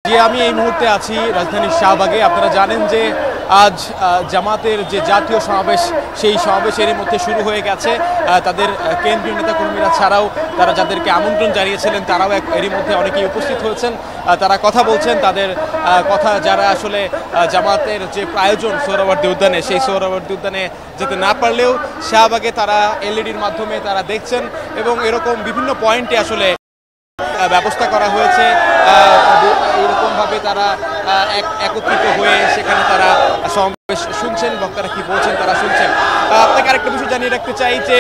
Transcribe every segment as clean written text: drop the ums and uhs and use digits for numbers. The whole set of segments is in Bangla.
যে আমি এই মুহূর্তে আছি রাজধানীর শাহবাগে। আপনারা জানেন যে আজ জামাতের যে জাতীয় সমাবেশ, সেই সমাবেশের মধ্যে শুরু হয়ে গেছে। তাদের কেন্দ্রীয় নেতাকর্মীরা ছাড়াও তারা যাদেরকে আমন্ত্রণ জানিয়েছিলেন তারাও এরই মধ্যে অনেকেই উপস্থিত হয়েছেন। তারা কথা বলছেন, তাদের কথা যারা আসলে জামাতের যে আয়োজন সোহরাওয়ার্দী উদ্যানে, সেই সোহরাওয়ার্দী উদ্যানে যেতে না পারলেও শাহবাগে তারা এলইডির মাধ্যমে তারা দেখছেন এবং এরকম বিভিন্ন পয়েন্টে আসলে ব্যবস্থা করা হয়েছে। এরকমভাবে তারা একত্রিত হয়ে সেখানে তারা সমাবেশ শুনছেন, বক্তারা কি বলছেন তারা শুনছেন। আপনাকে আরেকটা বিষয় জানিয়ে রাখতে চাই যে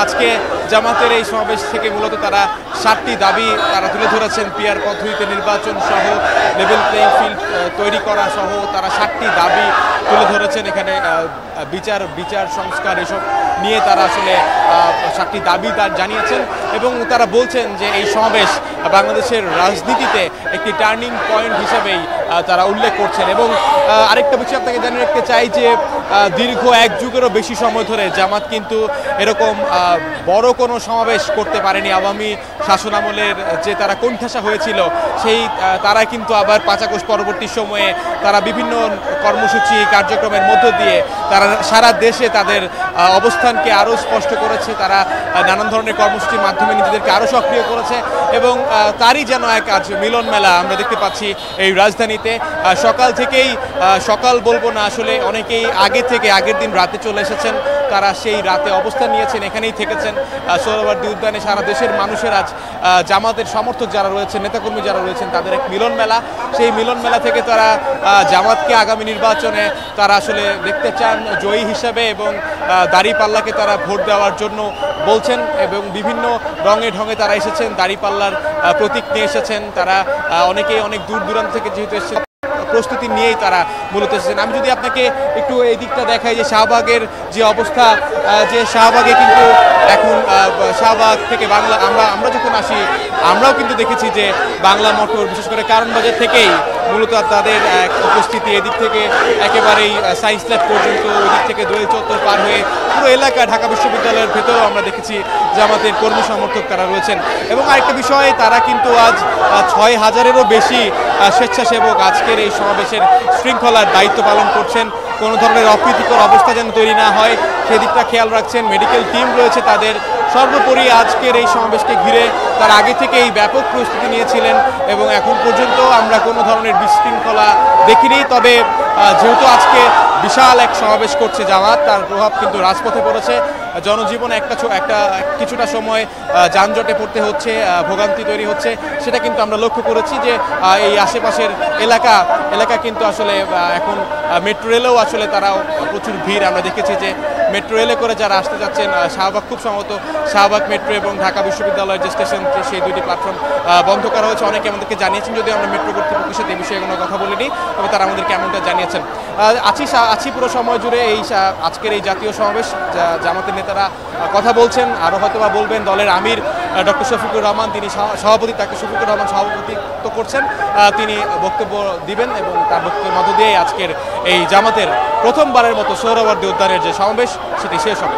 আজকে জামাতের এই সমাবেশ থেকে মূলত তারা 7টি দাবি তারা তুলে ধরেছেন। পিয়ার পদ্ধতিতে নির্বাচন সহ লেভেল প্লেইং ফিল্ড তৈরি করা সহ তারা 7টি দাবি তুলে ধরেছেন। এখানে বিচার সংস্কার এসব নিয়ে তারা আসলে 7টি দাবি জানিয়েছেন এবং তারা বলছেন যে এই সমাবেশ বাংলাদেশের রাজনীতিতে একটি টার্নিং পয়েন্ট হিসেবেই তারা উল্লেখ করছেন। এবং আরেকটা বিষয় আপনাকে জানিয়ে রাখতে চাই যে দীর্ঘ 1 যুগেরও বেশি সময় ধরে জামাত কিন্তু এরকম বড় কোনো সমাবেশ করতে পারেনি। আওয়ামী শাসনামলের যে তারা কোণঠাসা হয়েছিল, সেই তারা কিন্তু আবার 5 আগস্ট পরবর্তী সময়ে তারা বিভিন্ন কর্মসূচি কার্যক্রমের মধ্য দিয়ে তারা সারা দেশে তাদের অবস্থানকে আরও স্পষ্ট করেছে। তারা নানান ধরনের কর্মসূচির মাধ্যমে নিজেদেরকে আরও সক্রিয় করেছে এবং তারই যেন এক আজ মিলন মেলা আমরা দেখতে পাচ্ছি এই রাজধানীতে। সকাল থেকেই, সকাল বলবো না, আসলে অনেকেই আগের দিন রাতে চলে এসেছেন। তারা সেই রাতে অবস্থান নিয়েছেন, এখানেই থেকেছেন সোহরাওয়ার্দী উদ্যানে। সারা দেশের মানুষের আজ জামাতের সমর্থক যারা রয়েছেন, নেতাকর্মী যারা রয়েছেন, তাদের এক মিলন মেলা। সেই মিলন মেলা থেকে তারা জামাতকে আগামী নির্বাচনে তারা আসলে দেখতে চান জয়ী হিসাবে এবং দাঁড়িপাল্লাকে তারা ভোট দেওয়ার জন্য বলছেন এবং বিভিন্ন রঙে ঢঙে তারা এসেছেন, দাঁড়িপাল্লার প্রতীক নিয়ে এসেছেন। তারা অনেকেই অনেক দূর দূরান্ত থেকে যেহেতু এসেছেন, প্রস্তুতি নিয়েই তারা মূলত এসেছেন। আমি যদি আপনাকে একটু এই দিকটা দেখাই যে শাহবাগের যে অবস্থা, যে শাহবাগে কিন্তু এখন শাহবাগ থেকে আমরা যখন আসি আমরাও কিন্তু দেখেছি যে বাংলা মোটর, বিশেষ করে কারণ বাজার থেকেই মূলত তাদের উপস্থিতি। এদিক থেকে একেবারেই সায়েন্স ল্যাব পর্যন্ত, ওই দিক থেকে দোয়েল চত্বর পার হয়ে পুরো এলাকা, ঢাকা বিশ্ববিদ্যালয়ের ভেতরেও আমরা দেখেছি জামাতের কর্মী সমর্থক তারা রয়েছেন। এবং আরেকটা বিষয়, তারা কিন্তু আজ 6000-এরও বেশি স্বেচ্ছাসেবক আজকের এই সমাবেশের শৃঙ্খলার দায়িত্ব পালন করছেন। কোনো ধরনের অপ্রীতিকর অবস্থা যেন তৈরি না হয় সেদিকটা খেয়াল রাখছেন। মেডিকেল টিম রয়েছে তাদের। সর্বোপরি আজকের এই সমাবেশকে ঘিরে তার আগে থেকেই ব্যাপক প্রস্তুতি নিয়েছিলেন এবং এখন পর্যন্ত আমরা কোনো ধরনের বিশৃঙ্খলা দেখিনি। তবে যেহেতু আজকে বিশাল এক সমাবেশ করছে জামাত, তার প্রভাব কিন্তু রাজপথে পড়েছে। জনজীবনে কিছুটা সময় যানজটে পড়তে হচ্ছে, ভোগান্তি তৈরি হচ্ছে, সেটা কিন্তু আমরা লক্ষ্য করেছি যে এই আশেপাশের এলাকা কিন্তু আসলে এখন মেট্রো রেলেও আসলে তারাও প্রচুর ভিড়। আমরা দেখেছি যে মেট্রো রেলে করে যারা আসতে যাচ্ছেন শাহবাগ, খুব সম্ভবত শাহবাগ মেট্রো এবং ঢাকা বিশ্ববিদ্যালয়ের যে স্টেশন, সেই দুইটি প্ল্যাটফর্ম বন্ধ করা হয়েছে। অনেকে আমাদেরকে জানিয়েছেন, যদিও আমরা মেট্রো কর্তৃপক্ষের সাথে এই বিষয়ে কোনো কথা বলিনি, তবে তারা আমাদেরকে এমনটা জানিয়েছেন। আছি পুরো সময় জুড়ে এই আজকের এই জাতীয় সমাবেশ। জামাতের নেতারা কথা বলছেন, আরও হয়তো বা বলবেন। দলের আমির ডক্টর শফিকুর রহমান, তিনি সভাপতি, তাকে শফিকুর রহমান সভাপতিত্ব করছেন, তিনি বক্তব্য দিবেন এবং তার বক্তব্যের মধ্য দিয়ে আজকের এই জামাতের প্রথমবারের মতো সোহরাওয়ার্দী উদ্যানের যে সমাবেশ সেটি শেষ হবে।